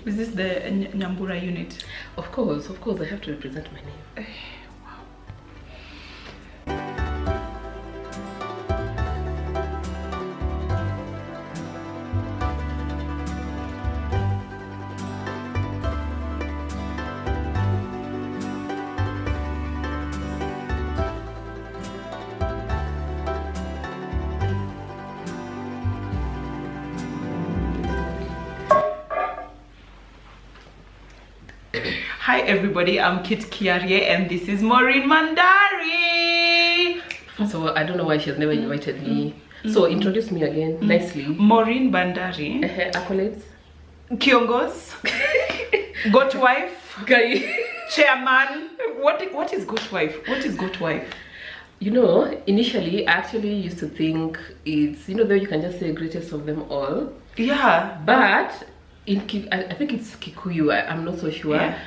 Is this the Nyambura unit? Of course, I have to represent my name. Hi everybody, I'm Kitt Nyang'aya and this is MAUREEN Bandari. First of all, I don't know why she has never invited me. So introduce me again nicely. MAUREEN Bandari. Accolades. Kiongos. Goat wife. Guy. Chairman. What is goat wife? What is goat wife? You know, initially I actually used to think it's, you know, though you can just say greatest of them all. Yeah. But I think it's Kikuyu, I'm not so sure. Yeah.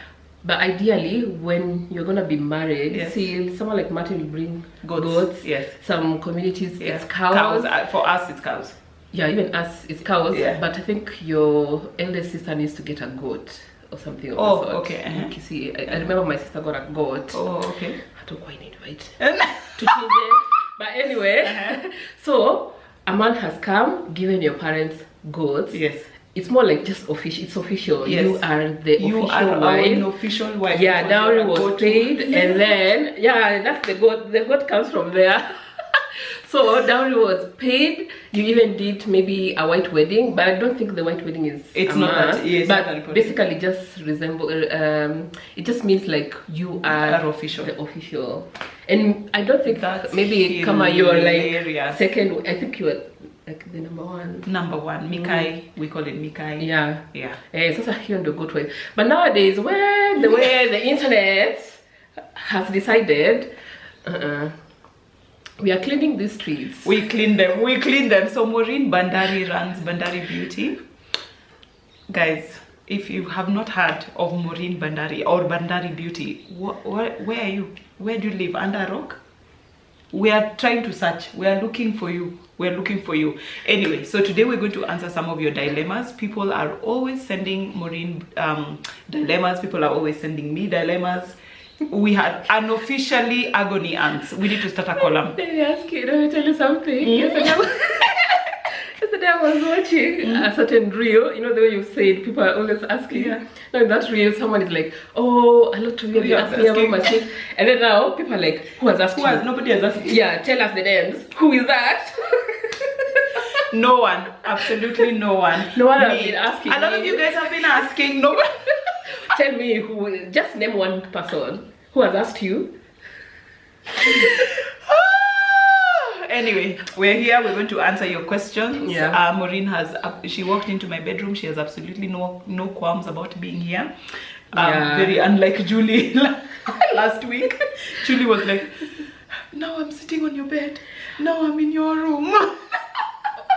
But ideally, when you're gonna be married, yes. See, someone like Martin will bring goats. Yes. Some communities, yeah. It's cows. For us, it's cows. Yeah, even us, it's cows. Yeah. But I think your eldest sister needs to get a goat or something. Oh, okay. You see, I remember my sister got a goat. Oh, okay. I don't quite invite to change it. But anyway, so a man has come, given your parents goats. Yes. It's more like just official. It's official. Yes. You are the official wife. An official wife. Yeah, dowry was paid, and then that's the goat. The goat comes from there. So dowry was paid. You even did maybe a white wedding, but I don't think the white wedding is. It's not that. Yes, but basically, just resemble. It just means like you are official. The official, and I don't think that's maybe Kama you're like hilarious. Second. I think you were like the number one. Mikai, we call it Mikai. Yeah. It's also here on the good way. But nowadays, when the way the internet has decided, we are cleaning these streets. We clean them. So MAUREEN Bandari runs Bandari Beauty. Guys, if you have not heard of MAUREEN Bandari or Bandari Beauty, where are you? Where do you live? Under a rock? We are trying to search. We are looking for you. Anyway, so today we're going to answer some of your dilemmas. People are always sending MAUREEN dilemmas. People are always sending me dilemmas. We had unofficially agony ants. We need to start a column. Let me ask you, let me tell you something. Yesterday I was watching a certain reel. You know the way you said people are always asking. Yeah. Now in that reel, someone is like, "Oh, a lot of you have asked me about my shit," and then now people are like, "Who has asked you?" Nobody has asked. Yeah, tell us the names. Who is that? No one. Absolutely no one. No one has been asking. A lot of you guys have been asking. No one. Tell me who. Just name one person who has asked you. Anyway, we're here. We're going to answer your questions. Yeah. MAUREEN she walked into my bedroom. She has absolutely no qualms about being here. Very unlike Julie last week. Julie was like, "Now I'm sitting on your bed. Now I'm in your room."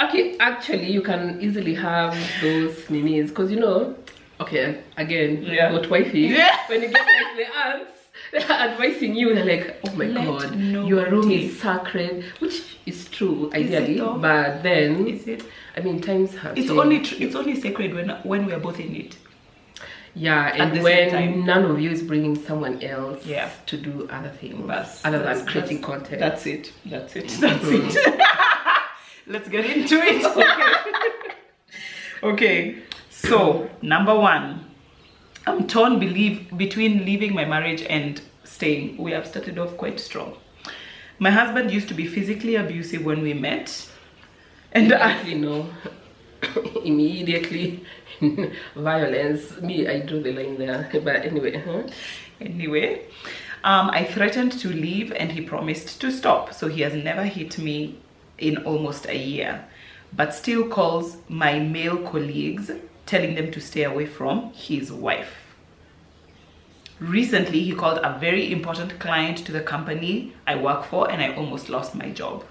Okay, actually, you can easily have those ninis because you know. Okay, again, goat wifey. Yeah. When you get like the ants, they're advising you. They're like, "Oh my God, your room is sacred," which is true ideally, but then is it? I mean, times have. It's only sacred when we are both in it. Yeah, and when none of you is bringing someone else to do other things other than creating content. That's it. Let's get into it. Okay. So, number one, I'm torn between leaving my marriage and staying. We have started off quite strong. My husband used to be physically abusive when we met. And immediately violence. Me, I drew the line there. But anyway. I threatened to leave and he promised to stop. So he has never hit me in almost a year. But still calls my male colleagues, telling them to stay away from his wife. Recently, he called a very important client to the company I work for and I almost lost my job.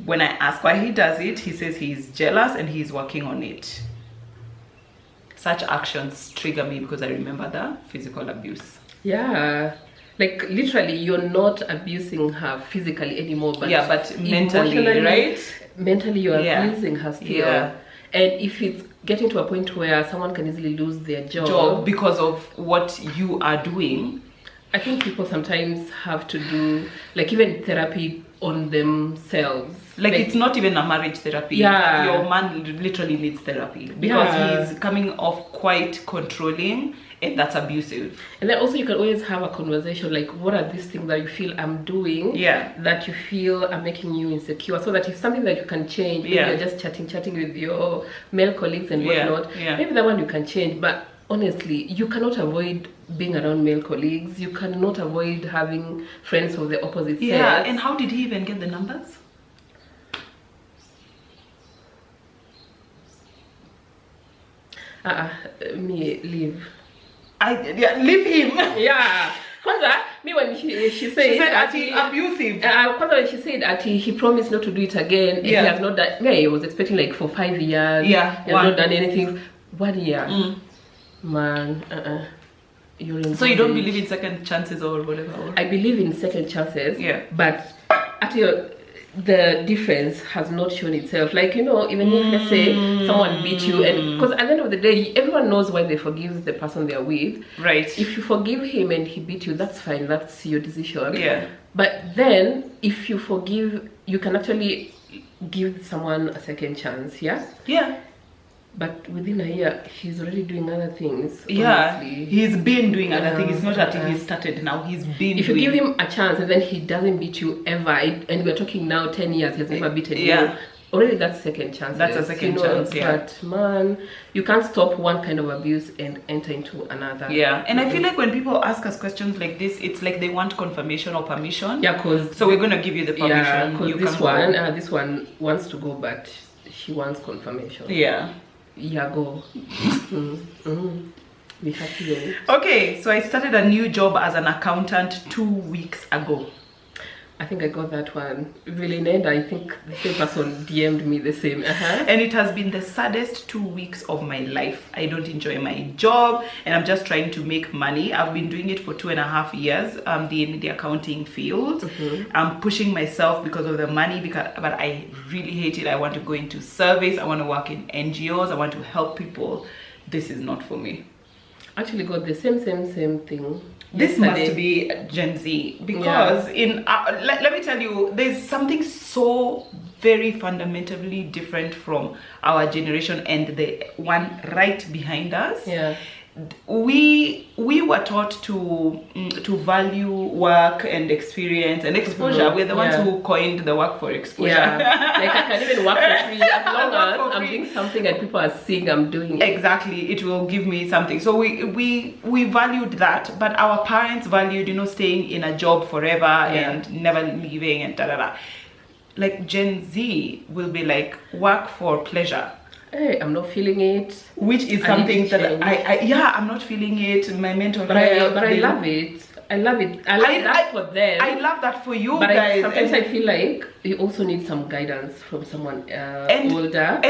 When I ask why he does it, he says he's jealous and he's working on it. Such actions trigger me because I remember the physical abuse. Yeah. Like literally, you're not abusing her physically anymore, but mentally, right? Mentally, you're abusing her still. Yeah. And if it's getting to a point where someone can easily lose their job because of what you are doing, I think people sometimes have to do like even therapy on themselves. Like it's not even a marriage therapy. Yeah. Your man literally needs therapy because he's coming off quite controlling, and that's abusive. And then also you can always have a conversation like, what are these things that you feel I'm doing that you feel are making you insecure, so that if something that you can change, maybe you're just chatting with your male colleagues and whatnot, maybe that one you can change. But honestly, you cannot avoid being around male colleagues, you cannot avoid having friends of the opposite sex. And how did he even get the numbers? Me leave. Leave him. Yeah. Kwanza, me when she said abusive. Kwanza when she said that he promised not to do it again, he has not done. Yeah, he was expecting like for 5 years. Yeah, he has not done anything. 1 year, man. So you don't believe in second chances or whatever? I believe in second chances. Yeah, but the difference has not shown itself. Like, you know, even if let's say someone beat you, and because at the end of the day everyone knows why they forgive the person they're with, right? If you forgive him and he beat you, that's fine, that's your decision. Yeah. But then if you forgive, you can actually give someone a second chance. Yeah. But within a year, he's already doing other things. Honestly. He's been doing other things. It's not that he started now. He's been. If you give him a chance and then he doesn't beat you ever, and we're talking now 10 years, he has never beaten you. Already that's second chance. That's a second chance. But man, you can't stop one kind of abuse and enter into another. Yeah, and I feel like when people ask us questions like this, it's like they want confirmation or permission. Yeah, so we're gonna give you the permission. Yeah, because this one wants to go, but she wants confirmation. Yeah, go. Be happy. Okay, so I started a new job as an accountant 2 weeks ago. I think I got that one. Really, Ned, I think the same person DM'd me the same. And it has been the saddest 2 weeks of my life. I don't enjoy my job and I'm just trying to make money. I've been doing it for 2.5 years, in the accounting field. I'm pushing myself because of the money, but I really hate it. I want to go into service. I want to work in NGOs. I want to help people. This is not for me. Actually got the same thing. This must be Gen Z, because let me tell you, there's something so very fundamentally different from our generation and the one right behind us. We were taught to value work and experience and exposure. We're the ones who coined the work for exposure. Like I can even work for free as long as I'm doing something and people are seeing I'm doing it. Exactly, it will give me something. So we valued that, but our parents valued, staying in a job forever and never leaving and Like Gen Z will be like, work for pleasure. Hey, I'm not feeling it. Which is something that I'm not feeling it. My mental health. But I love it. I love that for them. I love that for you but guys. Sometimes I feel like you also need some guidance from someone older.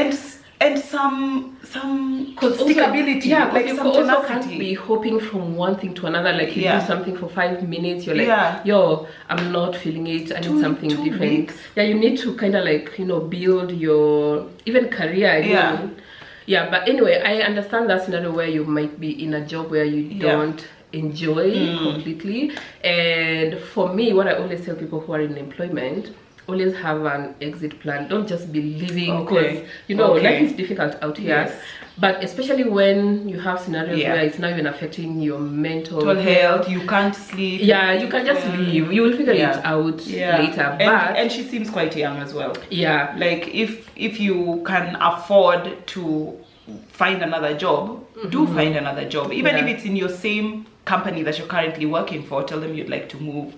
And some stability. Like you also can't be hopping from one thing to another. Like you do something for 5 minutes, you're like, yo, I'm not feeling it. I need something different. Weeks. Yeah, you need to kind of like, build your even career. But anyway, I understand that scenario where you might be in a job where you don't enjoy completely. And for me, what I always tell people who are in employment, always have an exit plan. Don't just be living because life is difficult out here. But especially when you have scenarios where it's not even affecting your mental health, you can't sleep. Yeah, you can just leave. You will figure it out later. And she seems quite young as well. Yeah, like if you can afford to find another job, do find another job. Even if it's in your same company that you're currently working for, tell them you'd like to move.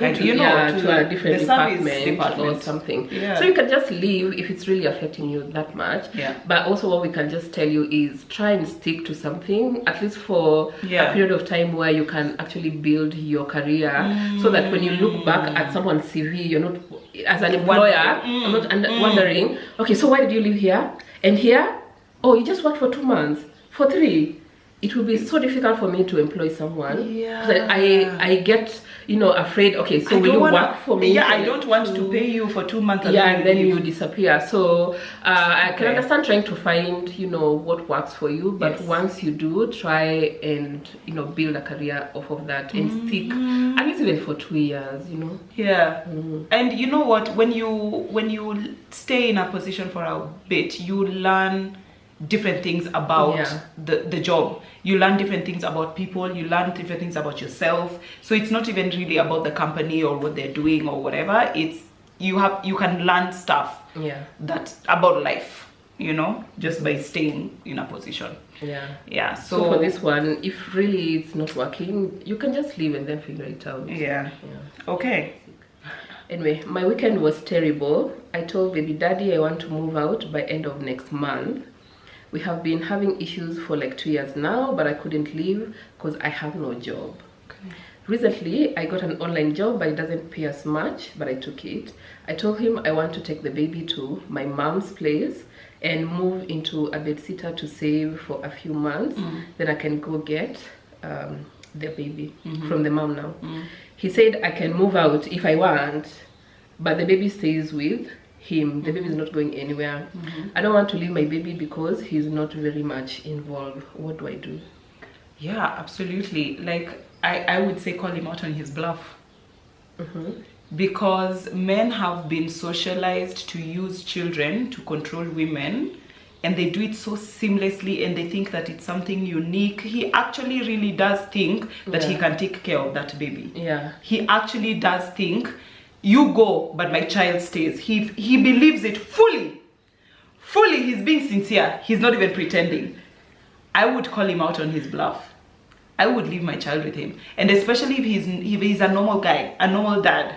To a different department or something. So you can just leave if it's really affecting you that much. But also what we can just tell you is try and stick to something at least for a period of time where you can actually build your career, so that when you look back at someone's CV, you're not, as an employer, I'm not wondering, okay, so why did you live here and here? Oh, you just worked for 2 months, for 3. it will be so difficult for me to employ someone. Yeah. I get, you know, afraid. Okay, so will you work for me? Yeah, I don't want to pay you for 2 months. Yeah, and then you disappear. So I can Okay. understand trying to find, you know, what works for you. But Yes. once you do, try and, you know, build a career off of that and stick at least even for 2 years, you know. Yeah. And you know what? When you stay in a position for a bit, you learn different things about the job. You learn different things about people. You learn different things about yourself. So it's not even really about the company or what they're doing or whatever. It's you can learn stuff that about life, you know, just by staying in a position. Yeah. So for this one, if really it's not working, you can just leave and then figure it out. Yeah. Okay. Anyway, my weekend was terrible. I told baby daddy I want to move out by end of next month. We have been having issues for like 2 years now, but I couldn't leave because I have no job. Okay. Recently, I got an online job, but it doesn't pay as much, but I took it. I told him I want to take the baby to my mom's place and move into a bedsitter to save for a few months. Then I can go get the baby from the mom now. He said I can move out if I want, but the baby stays with him. The baby is not going anywhere. I don't want to leave my baby because he's not very much involved. What do I do? Yeah, absolutely. Like I would say call him out on his bluff. Because men have been socialized to use children to control women, and they do it so seamlessly, and they think that it's something unique. He actually really does think that he can take care of that baby. He actually does think, you go, but my child stays. He believes it fully. He's being sincere. He's not even pretending. I would call him out on his bluff. I would leave my child with him. And especially if he's a normal guy, a normal dad.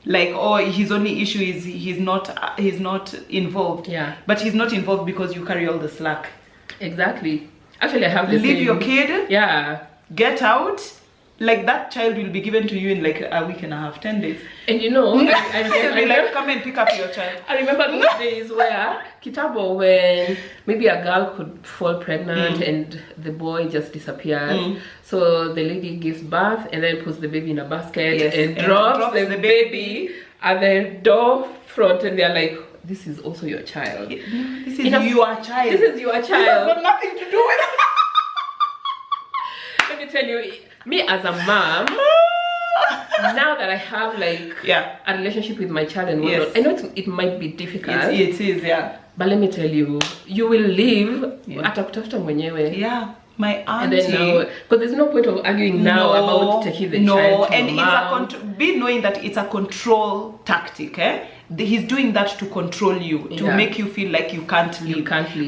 Like, oh, his only issue is he's not involved. But he's not involved because you carry all the slack. Exactly. Actually, I have the Leave same. your kid. Get out. Like, that child will be given to you in like a week and a half, 10 days. And you know, I like, come and pick up your child. I remember those days where Kitabo, when maybe a girl could fall pregnant and the boy just disappears. So the lady gives birth and then puts the baby in a basket and drops the baby at the door front, and they're like, this is also your child. This is your child. This is your child. This has got nothing to do with it. Let me tell you, me as a mom, now that I have like a relationship with my child and whatnot, I know it might be difficult. It is, but let me tell you, you will live atakutafuta mwenyewe. My auntie. And then now, because there's no point of arguing now about taking the child to and mom. Be knowing that it's a control tactic. He's doing that to control you, to make you feel like you can't leave.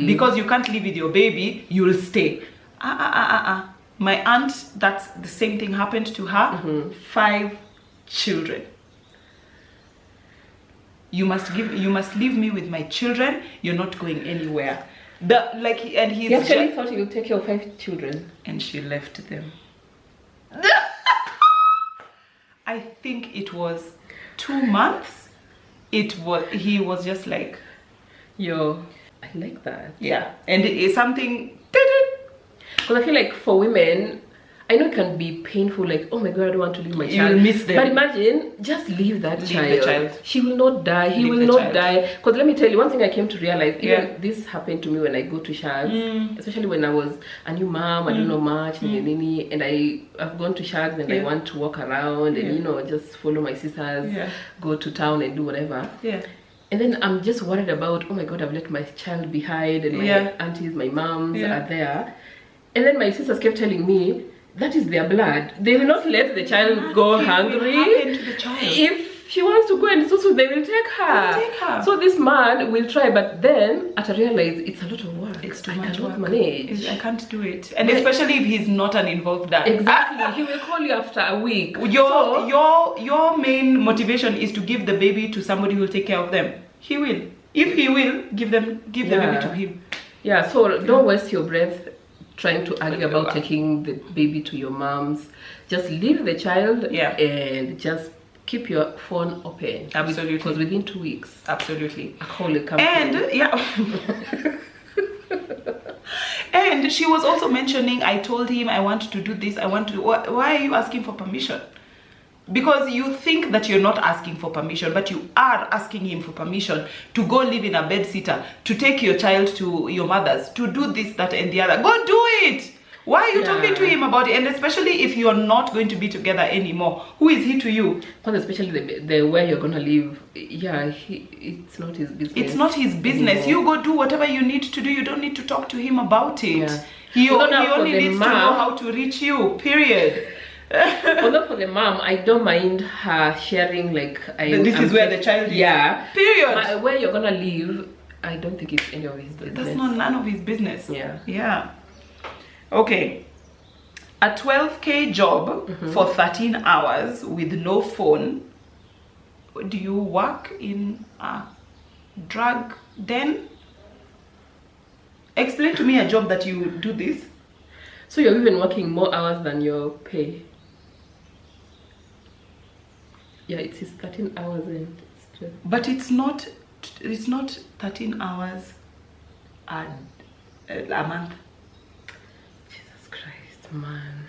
Because you can't live with your baby, you'll stay. My aunt, that's the same thing happened to her. 5 children. You must leave me with my children. You're not going anywhere. And he actually thought he would take care of 5 children, and she left them. I think it was 2 months. He was just like, yo, I like that. And it is something. Because I feel like for women, I know it can be painful, like, oh my god, I don't want to leave my child. You'll miss them. But imagine, just leave the child. She will not die. He will not die. Because let me tell you, one thing I came to realize, even this happened to me when I go to shags, especially when I was a new mom, I don't know much, and I've gone to shags and I want to walk around and, you know, just follow my sisters, go to town and do whatever. And then I'm just worried about, oh my god, I've left my child behind, and my aunties, my moms are there. And then my sisters kept telling me, that is their blood. They will not let the child go hungry. If she wants to go and so they will take her. So this man will try, but then I realize it's a lot of work. It's too much work. Manage. I can't do it. And especially if he's not an involved dad. Exactly. He will call you after a week. Your main motivation is to give the baby to somebody who will take care of them. He will. If he will, give the baby to him. So don't waste your breath trying to argue about taking the baby to your mom's. Just leave the child and just keep your phone open. Absolutely. Because within 2 weeks, absolutely, a call will come. And And she was also mentioning, I told him I want to do this, I want to. Why are you asking for permission? Because you think that you're not asking for permission, but you are asking him for permission to go live in a bed sitter, to take your child to your mother's, to do this, that, and the other. Go do it. Why are you talking to him about it? And especially if you're not going to be together anymore, who is he to you? Because especially the where you're gonna live, yeah, it's not his business. It's not his business. Anymore. You go do whatever you need to do. You don't need to talk to him about it. Yeah. He only needs to know how to reach you. Period. Although for the mom, I don't mind her sharing, like, this is where the child is. Yeah. Period. Where you're gonna live, I don't think it's any of his business. That's not none of his business. Yeah. Yeah. Okay. A 12K job for 13 hours with no phone. Do you work in a drug den? Explain to me a job that you do this. So you're even working more hours than your pay. Yeah, it's 13 hours and it's 12. But it's not 13 hours a month. Jesus Christ, man.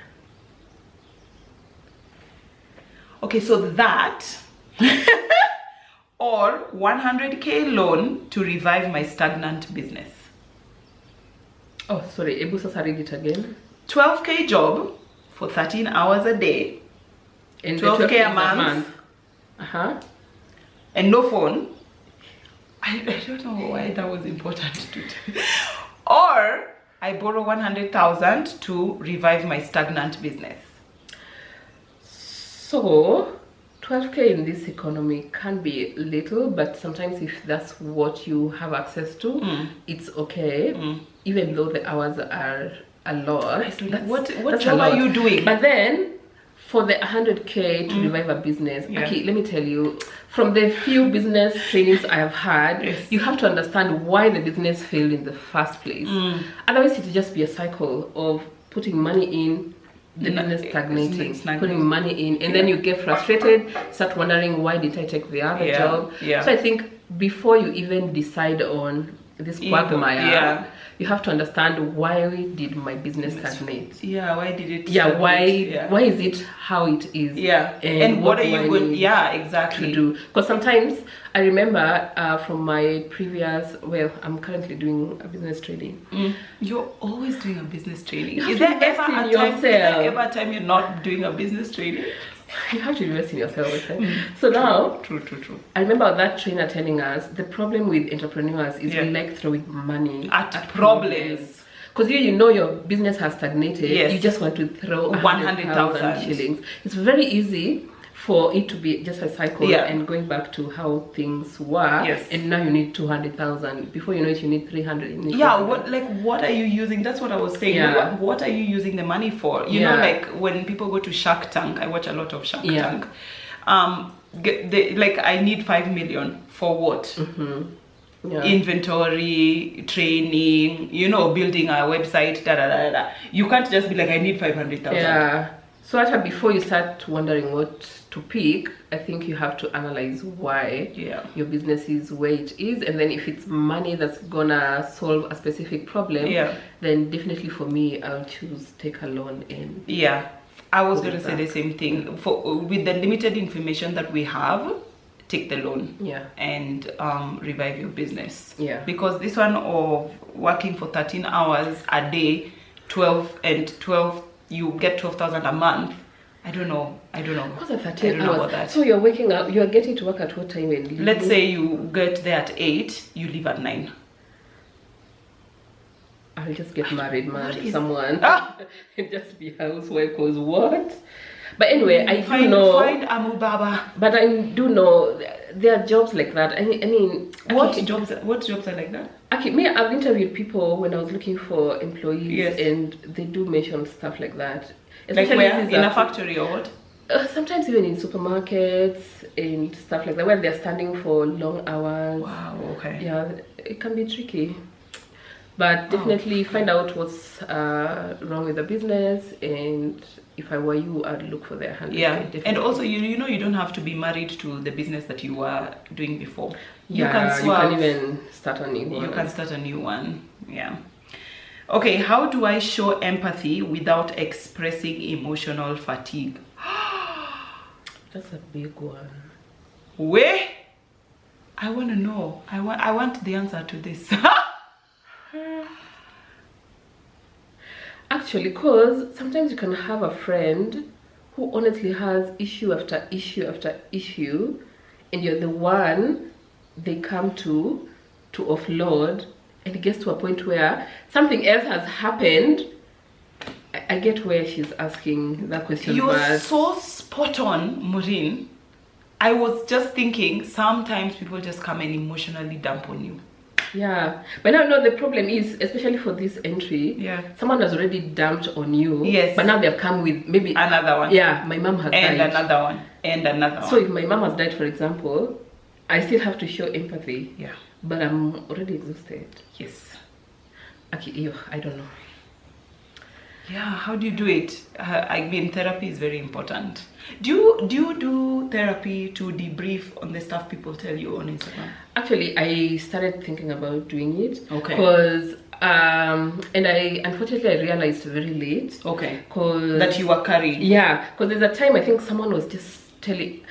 Okay, so that or 100K loan to revive my stagnant business. Oh, sorry, Ebu Sasa, read it again. 12K job for 13 hours a day. And 12K a month. And no phone. I don't know why that was important to do. Or I borrow 100,000 to revive my stagnant business. So 12K in this economy can be little, but sometimes if that's what you have access to, it's okay. Even though the hours are a lot. What job are you doing? But then for the 100K to revive a business, okay, let me tell you, from the few business trainings I have had, you have to understand why the business failed in the first place. Otherwise, it will just be a cycle of putting money in, the business stagnating, putting money in, and then you get frustrated, start wondering, why did I take the other job? So I think before you even decide on this quagmire, you have to understand, why did my business stagnate? Why did it stagnate? Why is it how it is? And what are you going to do? Because sometimes I remember from my previous, well, I'm currently doing a business training. You're always doing a business training. Is there ever a time you're not doing a business training? You have to invest in yourself. So now, true. I remember that trainer telling us the problem with entrepreneurs is we like throwing money at problems. Because you know your business has stagnated, you just want to throw 100,000 shillings. It's very easy for it to be just a cycle and going back to how things were, and now you need 200,000. Before you know it, you need 300. What are you using? That's what I was saying. What are you using the money for? You know, like when people go to Shark Tank, I watch a lot of Shark Tank. I need 5 million for what? Inventory, training, building a website, You can't just be like, I need 500,000. So after, before you start wondering what to pick, I think you have to analyze why your business is where it is, and then if it's money that's gonna solve a specific problem, then definitely for me, I'll choose take a loan in. I was gonna say the same thing. With the limited information that we have, take the loan and revive your business. Because this one of working for 13 hours a day, 12 you get 12,000 a month. I don't know. What's a 13 hours? About that. So you're waking up, you're getting to work at what time? And let's say you get there at 8, you leave at 9. I'll just get married, marry someone, and just be housewife. Cause what? But anyway, I do know. Find Amu Baba. But I do know there are jobs like that. I mean, what jobs are like that? Okay, I've interviewed people when I was looking for employees, and they do mention stuff like that. Especially like where? In a factory or what? Sometimes even in supermarkets and stuff like that, where they're standing for long hours. Wow, okay. Yeah, it can be tricky. But definitely find out what's wrong with the business, and if I were you, I'd look for their hand. And also you know you don't have to be married to the business that you were doing before. You can even start a new one. You can start a new one. Okay, how do I show empathy without expressing emotional fatigue? That's a big one. Where? I want to know. I want the answer to this. Actually, because sometimes you can have a friend who honestly has issue after issue after issue, and you're the one they come to offload, and it gets to a point where something else has happened. I get where she's asking that question. You're so spot on, Maureen. I was just thinking sometimes people just come and emotionally dump on you. Yeah, but now no, the problem is, especially for this entry, yeah, someone has already dumped on you. Yes, but now they've come with maybe another one. Yeah, my mom has and died. Another one and another one. So if my mom has died, for example, I still have to show empathy. Yeah, but I'm already exhausted. Yes. Okay, I don't know. Yeah, how do you do it? I mean, therapy is very important. Do you do therapy to debrief on the stuff people tell you on Instagram? Actually, I started thinking about doing it. Okay. Because and unfortunately I realized very late. Okay. Cause that you were carrying. Yeah, because there's a time I think someone was just telling.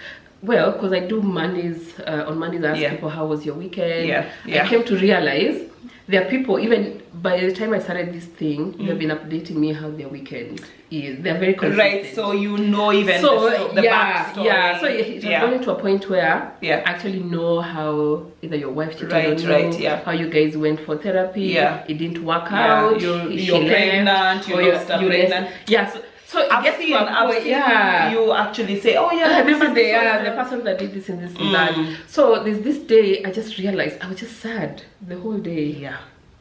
Well, because I do Mondays, on Mondays I ask people how was your weekend. Yeah. I came to realize there are people, even by the time I started this thing, they've been updating me how their weekend is. They're very consistent. Right, so you know even the backstory. Yeah, so it has gone to a point where I actually know how either your wife cheated on you, how you guys went for therapy, it didn't work out, you're pregnant, you're pregnant. Yeah, so it gets to a point, you actually say, oh yeah, I remember the person that did this and this and that. So there's this day I just realized I was just sad the whole day. Yeah.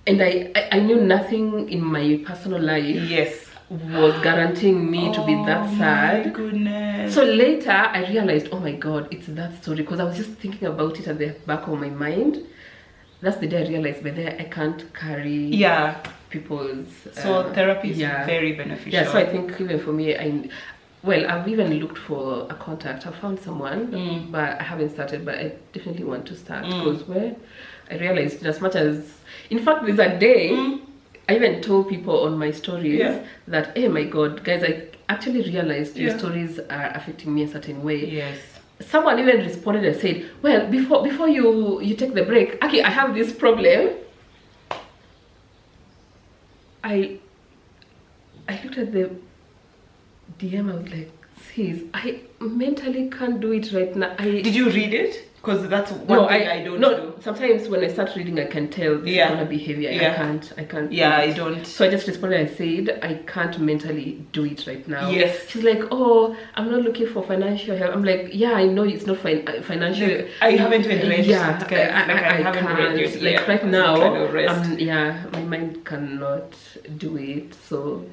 And I knew nothing in my personal life was guaranteeing me to be that sad. My goodness. So later I realized, oh my god, it's that story, because I was just thinking about it at the back of my mind. That's the day I realized, but there I can't carry people's so therapy is very beneficial. Yeah, so I think even for me, I've even looked for a contact. I found someone, but I haven't started, but I definitely want to start, because where I realized, as much as, in fact, there's a day I even told people on my stories that, hey my god, guys, I actually realized your stories are affecting me a certain way. Yes. Someone even responded and said, well, before you take the break, okay, I have this problem. I looked at the DM, I was like, sis, I mentally can't do it right now. Did you read it? Because that's one thing I don't do. Sometimes when I start reading, I can tell this is gonna be heavy. I can't. Yeah, I don't. So I just responded and said, I can't mentally do it right now. Yes. She's like, oh, I'm not looking for financial help. I'm like, yeah, I know it's not financial. I haven't even read. Yeah, I haven't read it. Like right now, my mind cannot do it. So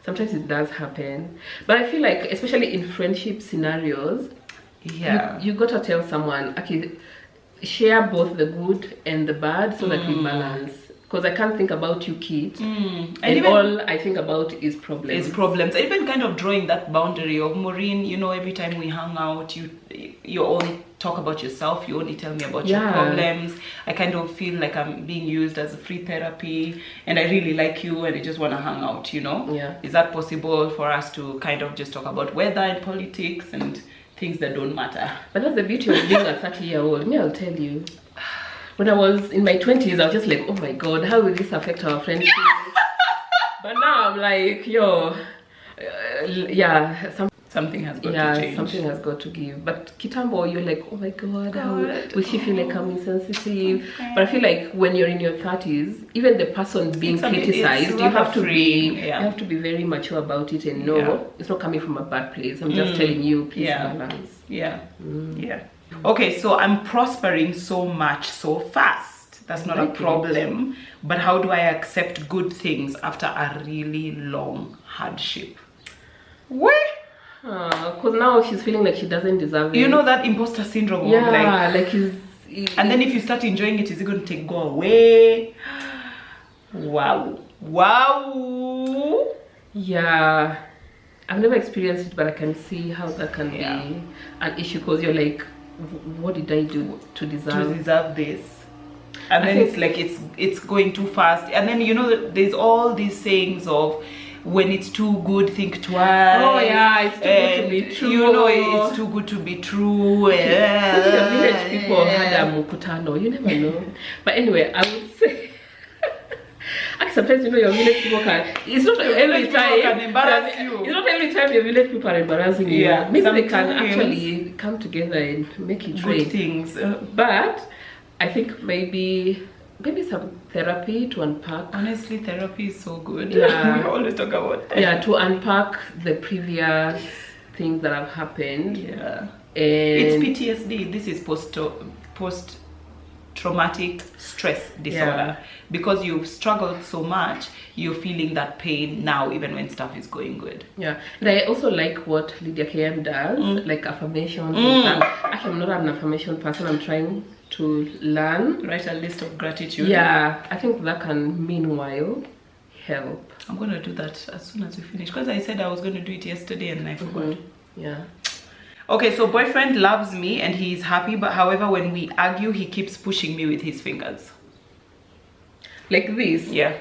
sometimes it does happen, but I feel like, especially in friendship scenarios, you gotta tell someone, okay, share both the good and the bad, so that we balance. Because I can't think about you, Kitt, and all I think about is problems. Even kind of drawing that boundary of, Maureen, you know, every time we hang out, you only talk about yourself, you only tell me about your problems. I kind of feel like I'm being used as a free therapy, and I really like you and I just want to hang out, you know? Is that possible for us to kind of just talk about weather and politics and things that don't matter? But that's the beauty of being a 30-year-old. Me, I'll tell you, when I was in my 20s, I was just like, oh my god, how will this affect our friendship? But now I'm like, yo, something has got to change. Something has got to give. But Kitambo, you're like, oh my god, how will she feel like I'm insensitive? But I feel like when you're in your 30s, even the person being criticized, you have to be very mature about it and know it's not coming from a bad place. I'm just telling you, please balance. Okay, so I'm prospering so much so fast. That's not a problem. But how do I accept good things after a really long hardship? Where? Because now she's feeling like she doesn't deserve it. You know that imposter syndrome? And then if you start enjoying it, is it going to go away? Wow. Yeah. I've never experienced it, but I can see how that can be an issue, because you're like, what did I do to deserve this? and then it's like it's going too fast, and then you know there's all these sayings of when it's too good, think twice. Oh yeah, it's too good to be true. You know, it's too good to be true. Maybe the village people had a mukutano. You never know. But anyway, I would say. Sometimes you know your village people can. It's not every time. Can embarrass you. It's not every time your village people are embarrassing you. Yeah, Maybe they can actually come together and make it good things. But I think maybe some therapy to unpack. Honestly, therapy is so good. Yeah. We always talk about therapy. Yeah, to unpack the previous things that have happened. Yeah. And It's PTSD. This is post traumatic stress disorder. Because you've struggled so much, you're feeling that pain now, even when stuff is going good. Yeah. And I also like what Lydia KM does, like affirmations and stuff. Actually, I'm not an affirmation person. I'm trying to learn. Write a list of gratitude. Yeah, I think that can meanwhile help. I'm going to do that as soon as we finish, because I said I was going to do it yesterday and I forgot. Yeah. Okay, so boyfriend loves me and he's happy, but however when we argue he keeps pushing me with his fingers. Like this? Yeah.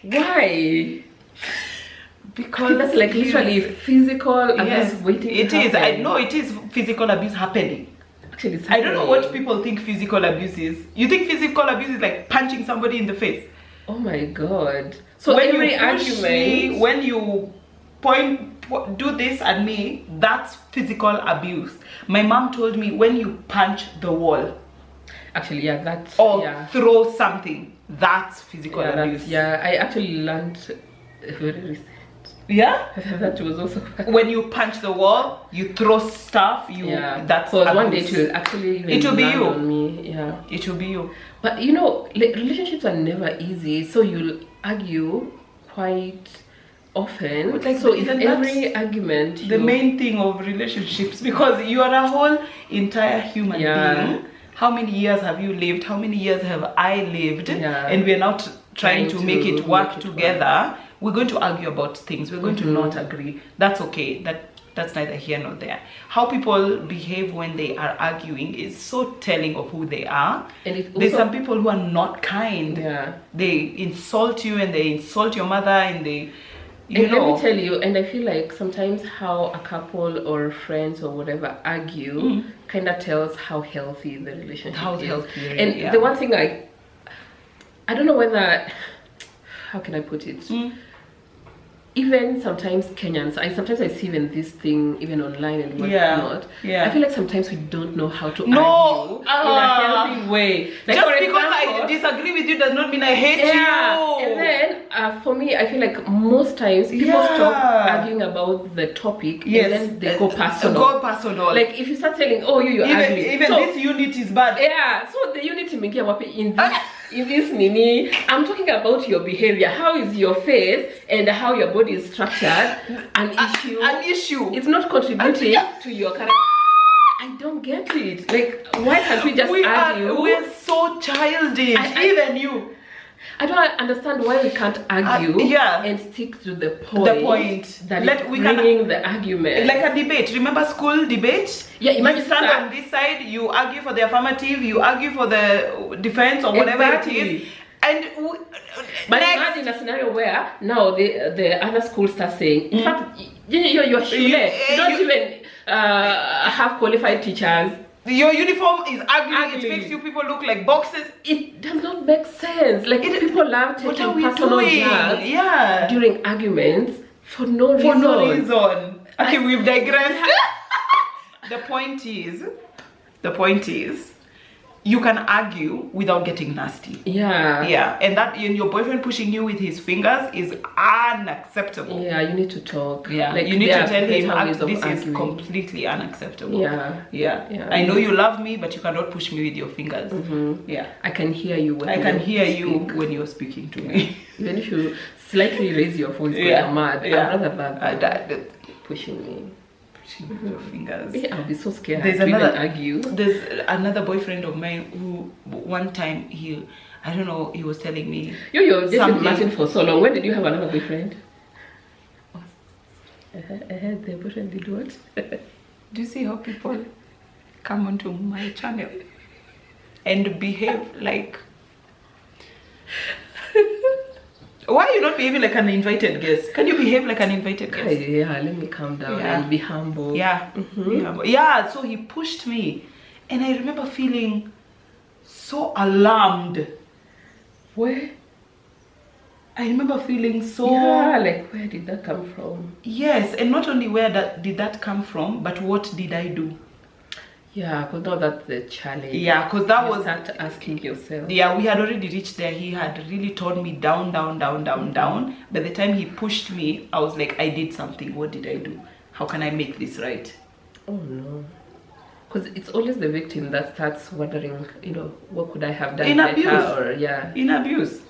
Why? Because that's like literally physical abuse. Yes, waiting it is. I know it is physical abuse happening. Actually, it's I don't know what people think physical abuse is. You think physical abuse is like punching somebody in the face? Oh my god. So when every you push argument, me, when you do this at me, that's physical abuse. My mom told me when you punch the wall, actually, yeah, that's or yeah. throw something, that's physical abuse. Yeah, I actually learned very recent. Yeah, that was also when you punch the wall, you throw stuff. That's because one day it will actually it will be you. On me. Yeah, it will be you. But you know, relationships are never easy, so you'll argue quite often. Like, so in every argument, the main thing of relationships, because you are a whole entire human being. How many years have you lived? How many years have I lived? And we're not trying to make it work together. We're going to argue about things. We're going to not agree. That's okay. That's neither here nor there. How people behave when they are arguing is so telling of who they are. And there's some people who are not kind. Yeah. They insult you and they insult your mother and they, you know. Let me tell you, and I feel like sometimes how a couple or friends or whatever argue kind of tells how healthy the relationship is. And the one thing I don't know whether, how can I put it? Even sometimes Kenyans, sometimes I see even this thing even online and whatnot. I feel like sometimes we don't know how to argue in a healthy way. Like, just because I disagree with you does not mean I hate you. And then for me, I feel like most times people stop arguing about the topic and then they go personal. Like if you start telling, oh, you're ugly. Even this unit is bad. Yeah, so the unit in this mini, I'm talking about your behavior. How is your face and how your body is structured an issue? An issue. It's not contributing to your character. I don't get it. Like, why can't we just argue? We're so childish. Even you. I don't understand why we can't argue and stick to the point. That we bringing the argument. Like a debate. Remember school debate? Yeah, you stand on this side, you argue for the affirmative, you argue for the defense or whatever it is. And but imagine a scenario where now the other school starts saying, in fact, you're shule. You don't even have qualified teachers. Your uniform is ugly. It makes you people look like boxes. It does not make sense. Like people love taking personal jabs during arguments for no reason. Okay, we've digressed. The point is, you can argue without getting nasty. Yeah, and that your boyfriend pushing you with his fingers is unacceptable. Yeah, you need to talk. Yeah, like you need to tell him this is completely unacceptable. Yeah. I know you love me, but you cannot push me with your fingers. Yeah, I can hear you. I can hear you when you're speaking to me. Even if you slightly raise your voice, you're mad. I'd rather than pushing me. Your fingers. I'll be so scared. There's another boyfriend of mine who one time he was telling me you're dating Martin for so long. When did you have another boyfriend? The boyfriend did what? Do you see how people come onto my channel and behave like... Why are you not behaving like an invited guest? Can you behave like an invited guest? Yeah, let me calm down and be humble. Yeah. Be humble. Yeah, so he pushed me. And I remember feeling so alarmed. Where? I remember feeling so... Yeah, like where did that come from? Yes, and not only did that come from, but what did I do? Yeah, because now that's the challenge. Yeah, because that was... Start asking yourself. Yeah, we had already reached there. He had really torn me down. By the time he pushed me, I was like, I did something. What did I do? How can I make this right? Oh no. Because it's always the victim that starts wondering, you know, what could I have done in better? Abuse. Or, yeah. In abuse.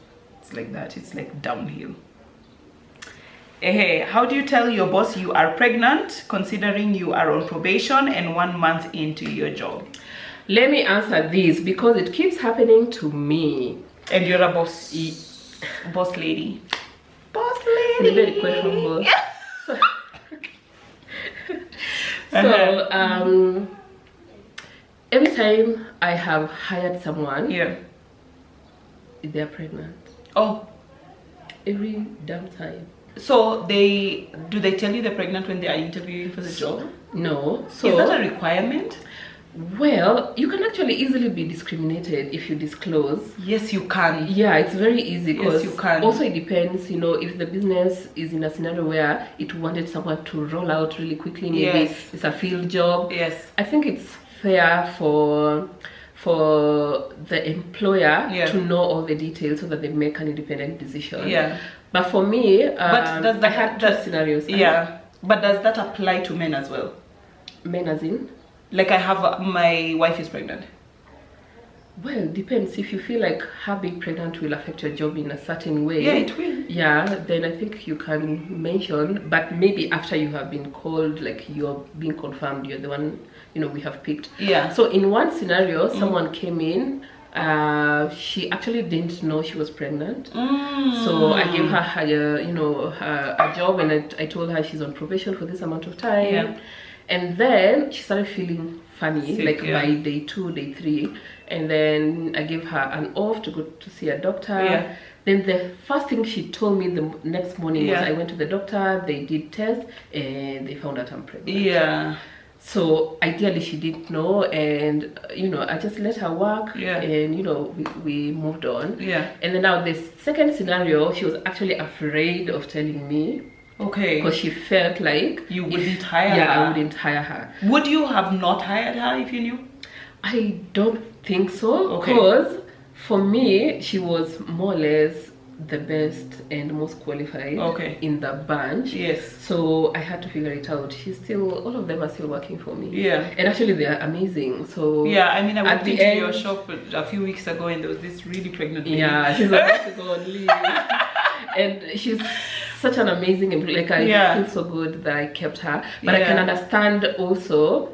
It's like that. It's like downhill. Hey, how do you tell your boss you are pregnant, considering you are on probation and 1 month into your job? Let me answer this because it keeps happening to me. And you're a boss, boss lady. Boss lady. It's very questionable. So, every time I have hired someone, they're pregnant. Oh, every damn time. So do they tell you they're pregnant when they are interviewing for the job? No. So is that a requirement? Well, you can actually easily be discriminated if you disclose. Yes, you can. Yeah, it's very easy. Yes, you can. Also, it depends, you know, if the business is in a scenario where it wanted someone to roll out really quickly, maybe it's a field job. Yes. I think it's fair for the employer to know all the details so that they make an independent decision. Yeah. But for me, but does I had two scenarios. Yeah. But does that apply to men as well? Men as in? Like I have, my wife is pregnant. Well, it depends. If you feel like her being pregnant will affect your job in a certain way. Yeah, it will. Yeah, then I think you can mention, but maybe after you have been called, like you're being confirmed, you're the one, you know, we have picked. Yeah. So in one scenario, someone came in, she actually didn't know she was pregnant. So I gave her, you know, a job, and I told her she's on probation for this amount of time. Yeah. And then she started feeling funny, sick, like by day 2, day 3. And then I gave her an off to go to see a doctor. Yeah. Then the first thing she told me the next morning was I went to the doctor, they did tests, and they found out I'm pregnant. Yeah. So ideally she didn't know, and you know, I just let her work, and you know, we moved on. Yeah. And then now the second scenario, she was actually afraid of telling me. Okay. Because she felt like you wouldn't hire her. Yeah, I wouldn't hire her. Would you have not hired her if you knew? I don't think so. Okay. Because for me, she was more or less the best and most qualified in the bunch. Yes. So I had to figure it out. All of them are still working for me. Yeah. And actually they're amazing. So yeah, I mean, I went into your shop a few weeks ago and there was this really pregnant lady. Yeah, she's about to go on leave. And she's such an amazing employee. Like I feel so good that I kept her. But I can understand also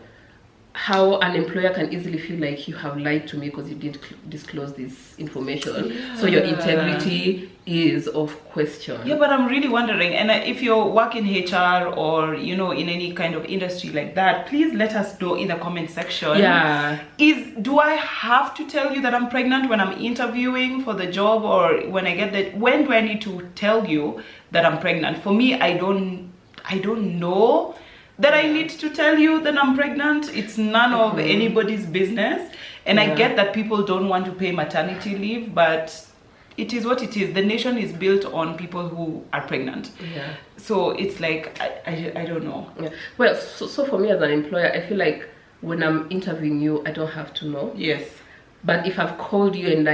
how an employer can easily feel like you have lied to me because you didn't disclose this information. So your integrity is of question. Yeah, but I'm really wondering, and if you work in HR or you know in any kind of industry like that, please let us know in the comment section. Yeah. Do I have to tell you that I'm pregnant when I'm interviewing for the job, or when I get that? When do I need to tell you that I'm pregnant? For me, I don't know that I need to tell you that I'm pregnant. It's none of anybody's business. And I get that people don't want to pay maternity leave, but it is what it is. The nation is built on people who are pregnant. Yeah. So it's like, I don't know. Yeah. Well, so for me as an employer, I feel like when I'm interviewing you, I don't have to know. Yes. But if I've called you and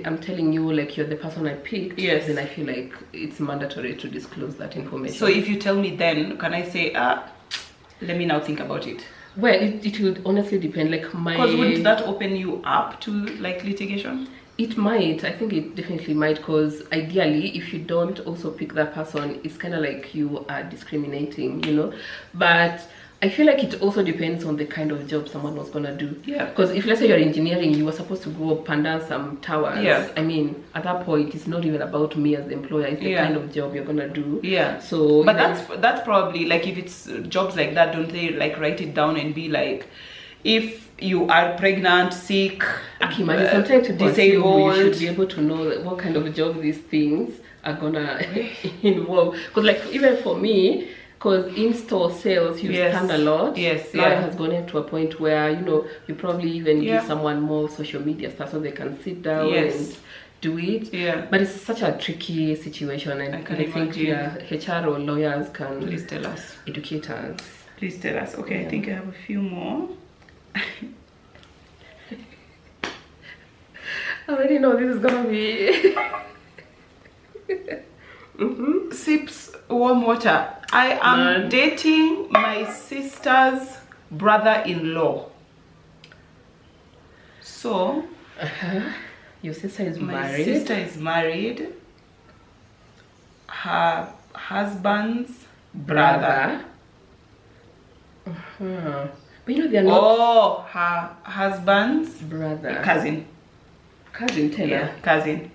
I'm telling you like you're the person I picked, then I feel like it's mandatory to disclose that information. So if you tell me then, can I say, let me now think about it? Well, it would honestly depend. Like because wouldn't that open you up to like litigation? It might. I think it definitely might, because ideally if you don't also pick that person, it's kind of like you are discriminating, you know. But I feel like it also depends on the kind of job someone was gonna do. Yeah. Because if let's say you're engineering, you were supposed to go up and down some towers. Yeah. I mean, at that point, it's not even about me as the employer. It's the kind of job you're gonna do. Yeah. So, but that's probably like, if it's jobs like that, don't they like write it down and be like, if you are pregnant, sick, sometimes to disabled, you should be able to know what kind of job these things are gonna involve. Because like even for me, because in-store sales, you stand a lot. Yes. Now it has gone into a point where, you know, you probably even give someone more social media stuff so they can sit down and do it. Yeah. But it's such a tricky situation, and I think HR or lawyers can please tell us, educate us. Please tell us. Okay, I think I have a few more. I already know this is gonna be sips warm water. I am dating my sister's brother-in-law. So your sister is my married. sister is married. Her husband's brother. But you know they're not. Oh, her husband's brother. Cousin. Tell her. Cousin.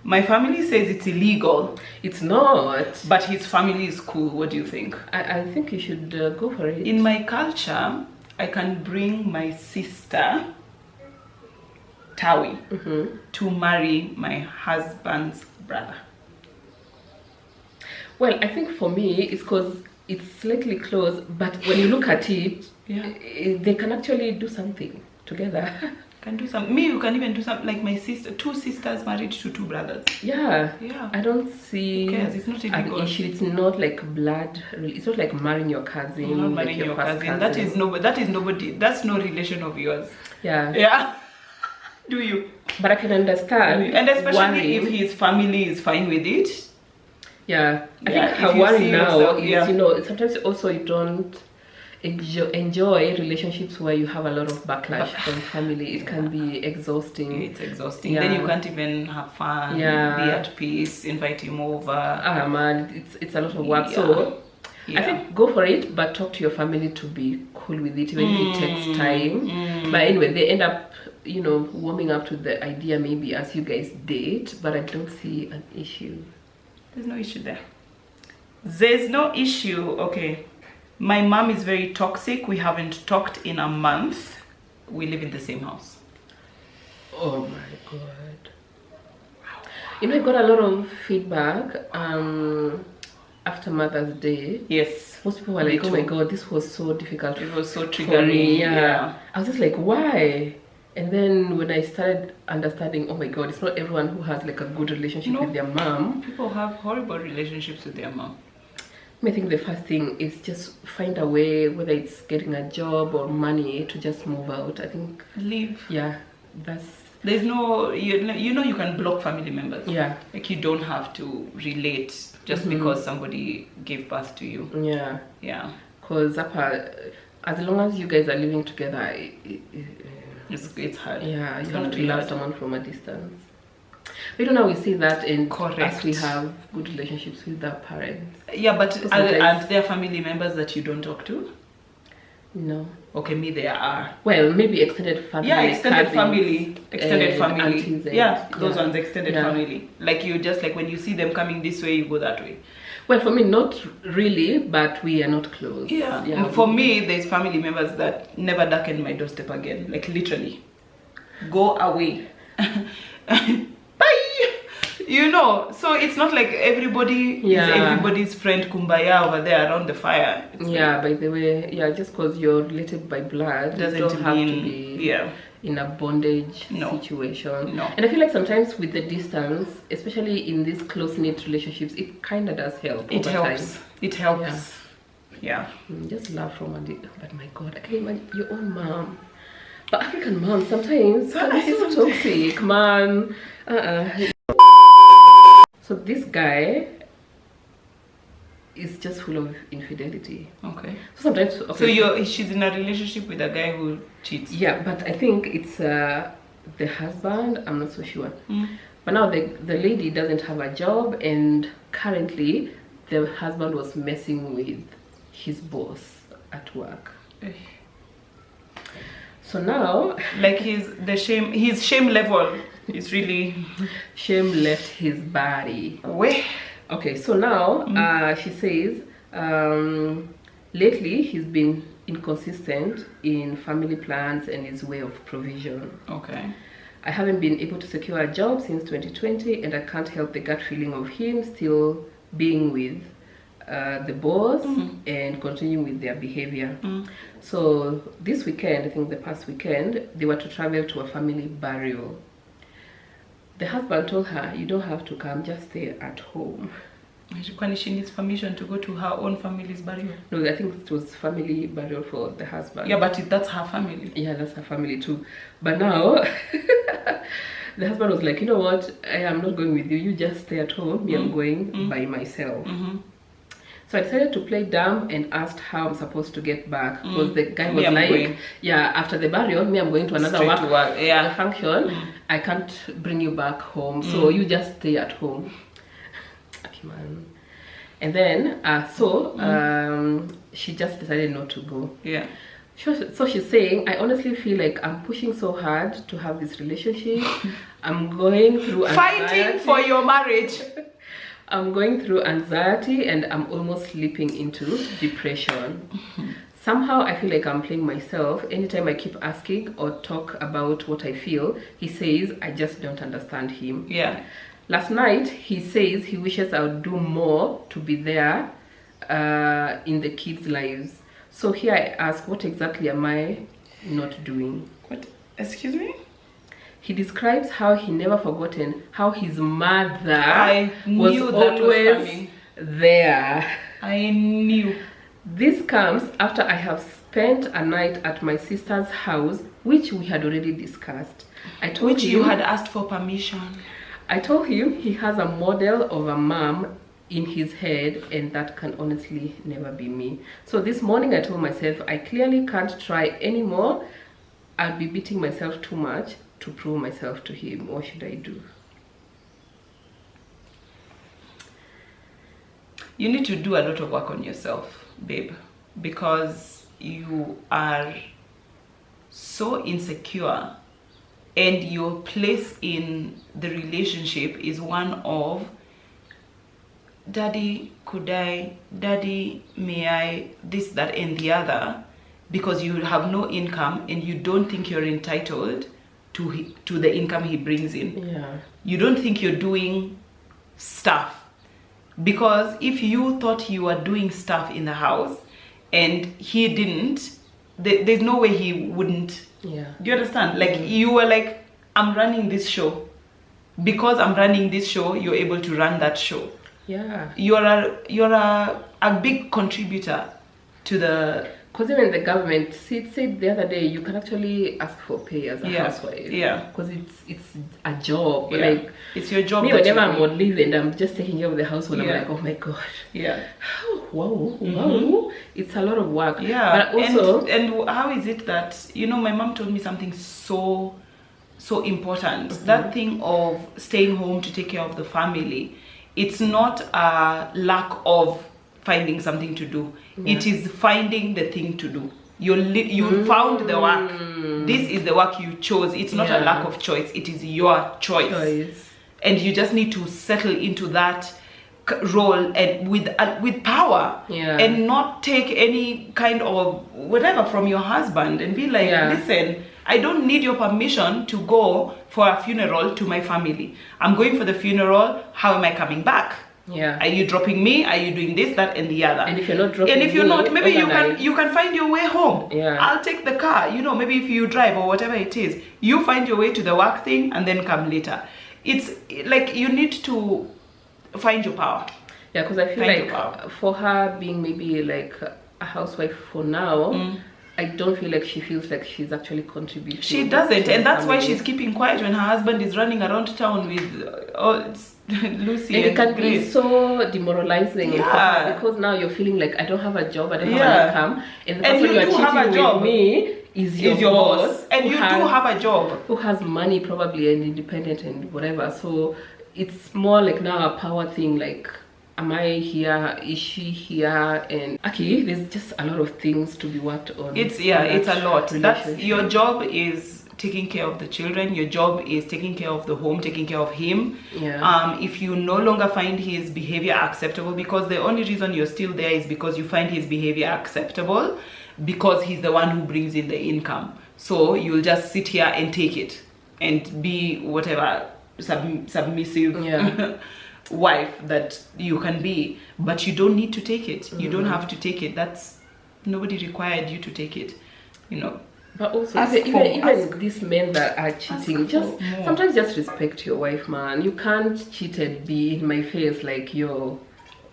My family says it's illegal. It's not. But his family is cool. What do you think? I think you should go for it. In my culture, I can bring my sister, Tawi, to marry my husband's brother. Well, I think for me, it's because it's slightly close, but when you look at it, they can actually do something together. Can do some. Me, you can even do something like my sister. 2 sisters married to 2 brothers. Yeah. I don't see it's not an issue. It's not like blood. It's not like marrying your cousin. You're not marrying your cousin. That is nobody. That's no relation of yours. Yeah. Do you? But I can understand. And especially if his family is fine with it. Yeah. I think her worry now is, you know, sometimes also you don't enjoy relationships where you have a lot of backlash from family. It can be exhausting. It's exhausting. Then you can't even have fun, be at peace, invite him over. Ah man, it's a lot of work. So I think go for it, but talk to your family to be cool with it, even if it takes time. But anyway, they end up, you know, warming up to the idea maybe as you guys date, but I don't see an issue. There's no issue there. There's no issue. Okay. My mom is very toxic. We haven't talked in a month. We live in the same house. Oh my god. You know, I got a lot of feedback after Mother's Day. Yes. Most people were like, oh my god, this was so difficult. It was so triggering. Me. Yeah. I was just like, why? And then when I started understanding, oh my god, it's not everyone who has like a good relationship with their mom. People have horrible relationships with their mom. I think the first thing is just find a way, whether it's getting a job or money, to just move out. I think leave. Yeah, there's no, you know, you can block family members. Yeah, like you don't have to relate just because somebody gave birth to you. Yeah. Because as long as you guys are living together, it's hard. Yeah, you have to love someone from a distance. We don't always see that in as we have good relationships with our parents. Yeah, but are there family members that you don't talk to? No. Okay, me there are. Well, maybe extended family. Yeah, extended family. Yeah, those ones, extended family. Like you just like when you see them coming this way, you go that way. Well, for me, not really, but we are not close. Yeah. For me, there's family members that never darken my doorstep again. Like literally, go away. Bye. You know, so it's not like everybody is everybody's friend kumbaya over there around the fire. It's by the way, just because you're related by blood doesn't have to be in a bondage situation. No. And I feel like sometimes with the distance, especially in these close-knit relationships, it kind of does help. It helps. It helps. Yeah. Just love from a but my god, I can imagine your own mom. But African moms sometimes can be so toxic, man. So this guy is just full of infidelity. Okay. So sometimes. Okay, so she's in a relationship with a guy who cheats. Yeah, but I think it's the husband. I'm not so sure. But now the lady doesn't have a job, and currently the husband was messing with his boss at work. So now, like his shame level is really shame left his body. Wait. Okay, so now she says lately he's been inconsistent in family plans and his way of provision. Okay. I haven't been able to secure a job since 2020, and I can't help the gut feeling of him still being with the boss and continuing with their behavior. So this weekend, I think the past weekend, they were to travel to a family burial. The husband told her, "You don't have to come, just stay at home." She needs permission to go to her own family's burial. No, I think it was family burial for the husband. Yeah, but that's her family. Yeah, that's her family too. But now, the husband was like, "You know what? I am not going with you. You just stay at home. Me, I'm going by myself." So I decided to play dumb and asked how I'm supposed to get back, because the guy was like, "Yeah, after the burial, me, I'm going to another work function. I can't bring you back home, so you just stay at home." Okay, man. And then she just decided not to go. Yeah. So she's saying, "I honestly feel like I'm pushing so hard to have this relationship. I'm going through fighting for your marriage. I'm going through anxiety and I'm almost slipping into depression. Somehow I feel like I'm playing myself. Anytime I keep asking or talk about what I feel, he says I just don't understand him." Yeah. Last night, he says he wishes I would do more to be there in the kids' lives. So here I ask, what exactly am I not doing? What? Excuse me? He describes how he never forgotten how his mother was always there. I knew. This comes after I have spent a night at my sister's house, which we had already discussed. Which you had asked for permission. I told him he has a model of a mom in his head, and that can honestly never be me. So this morning I told myself I clearly can't try anymore. I'll be beating myself too much to prove myself to him. What should I do? You need to do a lot of work on yourself, babe, because you are so insecure, and your place in the relationship is one of daddy, could I, daddy, may I, this, that, and the other, because you have no income and you don't think you're entitled to the income he brings in. Yeah. You don't think you're doing stuff, because if you thought you were doing stuff in the house and he didn't, there's no way he wouldn't. Yeah. Do you understand? Like, you were like, I'm running this show. Because I'm running this show, you're able to run that show. Yeah. You're a big contributor to the... Because even the government said the other day, you can actually ask for pay as a housewife. Yeah. Because it's a job. Yeah. Like, it's your job. Me, whenever I'm on leave and I'm just taking care of the household, I'm like, oh my god. Yeah. Wow. It's a lot of work. Yeah. But also, and how is it that, you know, my mom told me something so important. That thing of staying home to take care of the family, it's not a lack of finding something to do. It is finding the thing to do. You found the work. This is the work you chose. It's not a lack of choice. It is your choice. And you just need to settle into that role and with power, and not take any kind of whatever from your husband and be like, listen, I don't need your permission to go for a funeral to my family. I'm going for the funeral. How am I coming back? Yeah. Are you dropping me? Are you doing this, that, and the other? And if you're not dropping and if you're me, not, maybe you can find your way home. Yeah. I'll take the car. You know, maybe if you drive or whatever it is, you find your way to the work thing and then come later. It's like you need to find your power. Yeah, because I feel like for her being maybe like a housewife for now, I don't feel like she feels like she's actually contributing. She doesn't, and that's why she's keeping quiet when her husband is running around town with Lucy and it can Grace. Be so demoralizing for her, because now you're feeling like I don't have a job, I don't have an income, and the person you are cheating with me is your boss, and you do have a job, who has money probably and independent and whatever. So it's more like now a power thing, like am I here? Is she here? And okay, there's just a lot of things to be worked on. It's a lot. That's your job is taking care of the children. Your job is taking care of the home, taking care of him. Yeah. If you no longer find his behavior acceptable, because the only reason you're still there is because you find his behavior acceptable, because he's the one who brings in the income. So you'll just sit here and take it and be whatever submissive wife that you can be, but you don't need to take it. You don't have to take it. That's nobody required you to take it, you know. But also, even these men that are cheating, sometimes just respect your wife, man. You can't cheat and be in my face like, yo,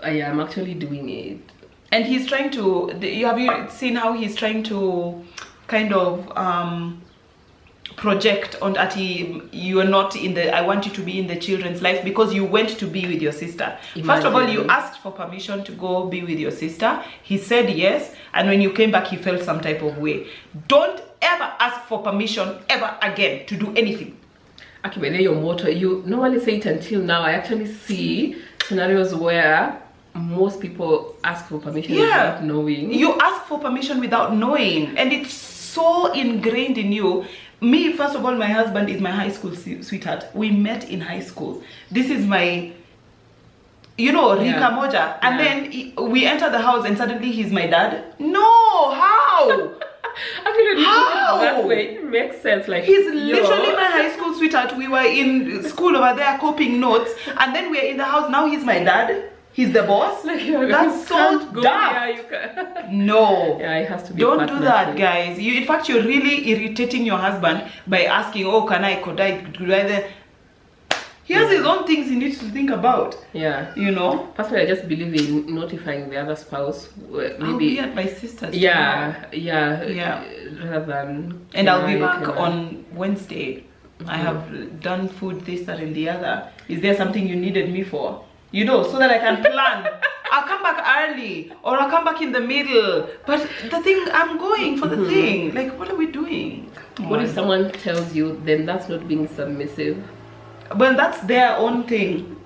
I am actually doing it. And he's trying to, have you seen how he's trying to kind of project on that you are not in the, I want you to be in the children's life because you went to be with your sister. Imagine. First of all, you asked for permission to go be with your sister. He said yes, and when you came back, he felt some type of way. Don't ever ask for permission ever again to do anything. Okay, but then your motto, you normally say it until now. I actually see scenarios where most people ask for permission without knowing. You ask for permission without knowing, and it's so ingrained in you. Me, first of all, my husband is my high school sweetheart. We met in high school. This is my, you know, Rika Moja. And then we enter the house and suddenly he's my dad. No, how? Actually, how? That way it makes sense. Like, he's literally my high school sweetheart. We were in school over there copying notes, and then we're in the house. Now he's my dad. He's the boss. Like, that's so dumb. No. Yeah, it has to be. Don't do that, guys. In fact, you're really irritating your husband by asking, "Oh, could I?" He has his own things he needs to think about. Yeah. You know. Personally, I just believe in notifying the other spouse. Maybe. I'll be at my sister's. Yeah. Rather than. And I'll be back on Wednesday. I have done food, this, that, and the other. Is there something you needed me for? You know, so that I can plan. I'll come back early, or I'll come back in the middle. But the thing, I'm going for the thing. Like, what are we doing? What if someone tells you, then that's not being submissive? Well, that's their own thing.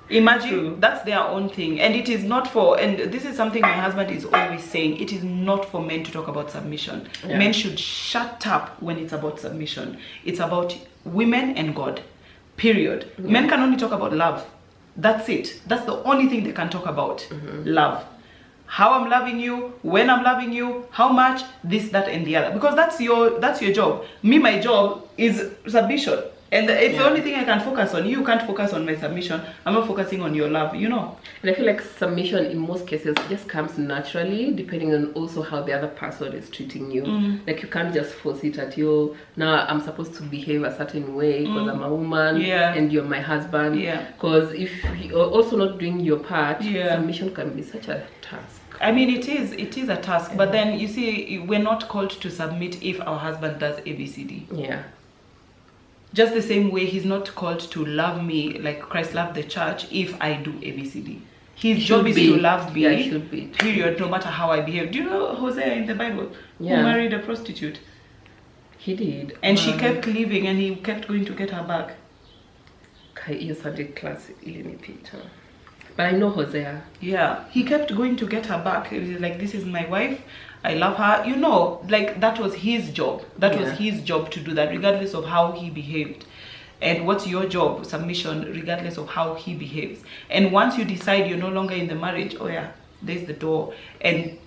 Imagine, that's their own thing. And it is not for, and this is something my husband is always saying, it is not for men to talk about submission. Yeah. Men should shut up when it's about submission. It's about women and God, period. Yeah. Men can only talk about love. That's it. That's the only thing they can talk about. Love. How I'm loving you, when I'm loving you, how much, this, that, and the other. Because that's your job. Me, my job is submission. And it's the only thing I can focus on. You can't focus on my submission. I'm not focusing on your love, you know. And I feel like submission in most cases just comes naturally, depending on also how the other person is treating you. Like, you can't just force it at you. Now I'm supposed to behave a certain way because I'm a woman and you're my husband. Because if you're also not doing your part, submission can be such a task. I mean, it is a task. But then, you see, we're not called to submit if our husband does ABCD. Yeah. Just the same way he's not called to love me like Christ loved the church if I do ABCD. His job is to love me, should be. Period, no matter how I behave. Do you know Hosea in the Bible who married a prostitute? He did. And she kept leaving and he kept going to get her back. You studied class, Eleni Peter. But I know Hosea. Yeah, he kept going to get her back. It was like, this is my wife. I love her. You know, like, that was his job. That was his job to do that, regardless of how he behaved. And what's your job? Submission, regardless of how he behaves. And once you decide you're no longer in the marriage, oh yeah, there's the door. And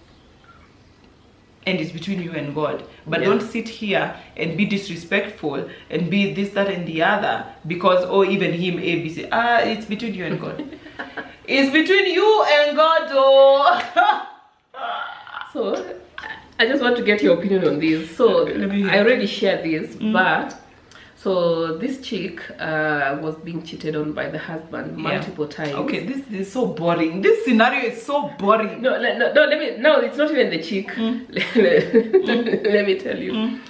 it's between you and God. But don't sit here and be disrespectful and be this, that, and the other because, oh, even him, ABC. It's between you and God. It's between you and God, oh. So, I just want to get your opinion on this. So, I already shared this, but so this chick was being cheated on by the husband multiple times. Okay, this is so boring. This scenario is so boring. No, it's not even the chick. Let me tell you.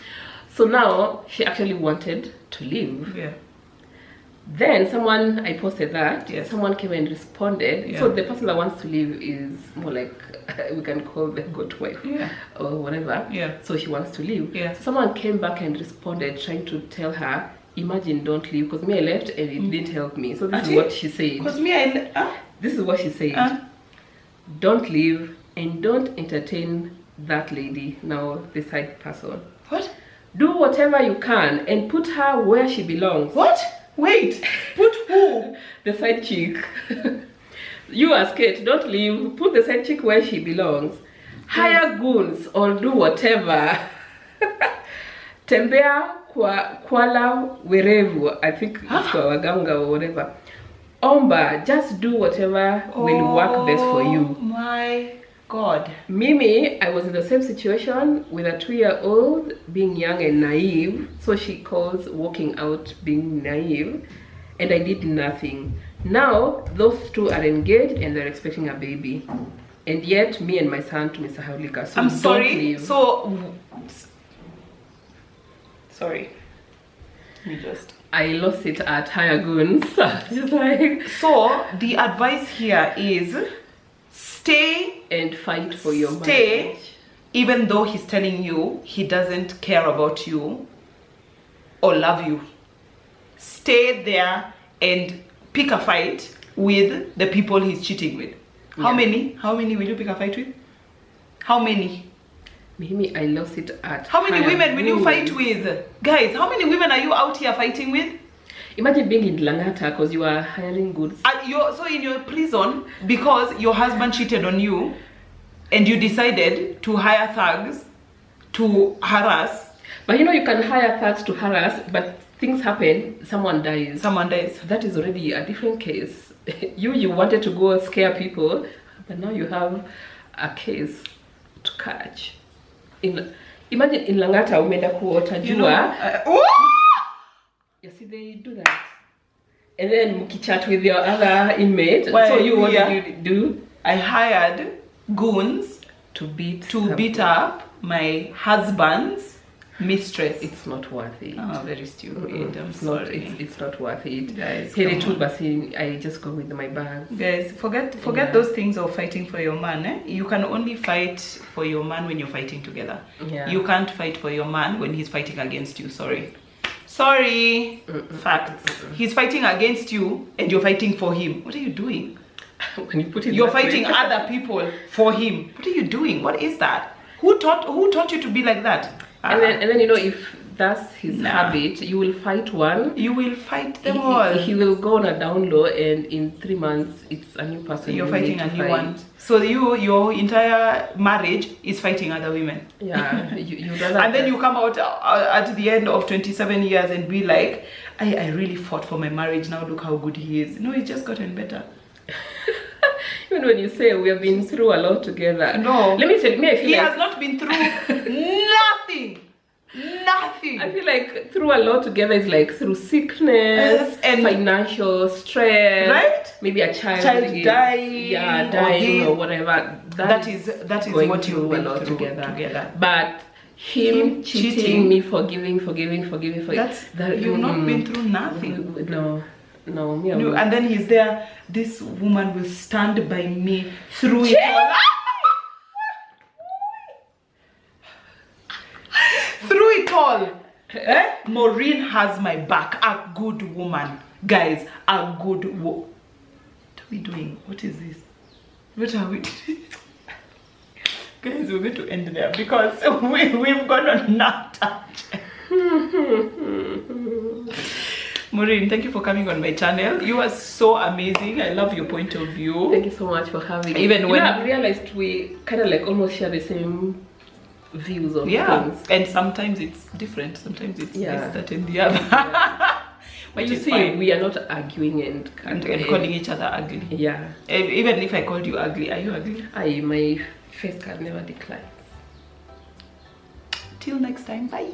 So now she actually wanted to leave. Yeah. Then I posted that, someone came and responded. So the person that wants to leave is more like, we can call the goat wife or whatever. So she wants to leave. So someone came back and responded trying to tell her, imagine, don't leave, because me, I left and it didn't help me. So this is what she said. Because me, This is what she said. Don't leave and don't entertain that lady. Now, the side person. What? Do whatever you can and put her where she belongs. What? Wait. Put who? The side chick. You as Kate, don't leave. Put the side chick where she belongs. Hire goons or do whatever. Tembea kwala werevu. I think it's kwa waganga or whatever. Omba, just do whatever will work best for you. Oh my God. Mimi, I was in the same situation with a 2-year-old being young and naive. So she calls walking out being naive. And I did nothing. Now, those two are engaged and they're expecting a baby. And yet, me and my son to Mr. Haulika. So I'm sorry. Leave. So, sorry. I lost it at higher goons. Just like, so the advice here is stay and fight for your marriage. Marriage. Even though he's telling you he doesn't care about you or love you. Stay there and pick a fight with the people he's cheating with. How many will you pick a fight with? How many? Maybe I lost it at how many women will you fight with? Guys, how many women are you out here fighting with? Imagine being in Langata because you are hiring goods. So in your prison because your husband cheated on you and you decided to hire thugs to harass. But you know you can hire thugs to harass, but things happen, someone dies. That is already a different case. You wanted to go scare people, but now you have a case to catch. Imagine in Langata umeenda kuota jua. You see they do that. And then mukichat with your other inmate. Well, so what did you do? I hired goons to beat up my husband's mistress. It's not worth it. Oh, very stupid. I'm it's sorry. It's not worth it. Guys, I just go with my bag. Guys, forget those things of fighting for your man. Eh? You can only fight for your man when you're fighting together. Yeah. You can't fight for your man when he's fighting against you. Sorry. Facts. He's fighting against you and you're fighting for him. What are you doing? When you put it you're fighting other people for him. What are you doing? What is that? Who taught you to be like that? And then you know, if that's his habit, you will fight one. You will fight them all. He will go on a down low, and in 3 months, it's a new person. You're fighting a new one. So your entire marriage is fighting other women. Yeah, and then you come out at the end of 27 years and be like, I really fought for my marriage. Now look how good he is. No, it's just gotten better. Even when you say we have been through a lot together. No. Let me tell you, I feel he has not been through nothing. Nothing. I feel like through a lot together is like through sickness and financial stress. Right? Maybe a child dying. Yeah, dying or whatever. That is what you've been through together. But him cheating, me forgiving. You've not been through nothing. No, and then he's there. This woman will stand by me through it all. Through it all. Maureen has my back. A good woman. Guys, a good woman. What are we doing? What is this? What are we doing? Guys, we're going to end there because we've gone on that tangent. Maureen, thank you for coming on my channel. You are so amazing. I love your point of view. Thank you so much for having me. Even when I've realized we kind of like almost share the same views on things. And sometimes it's different. Sometimes it's this, that, and the other. But you see, we are not arguing and calling each other ugly. Yeah. Even if I called you ugly, are you ugly? My face can never decline. Till next time. Bye.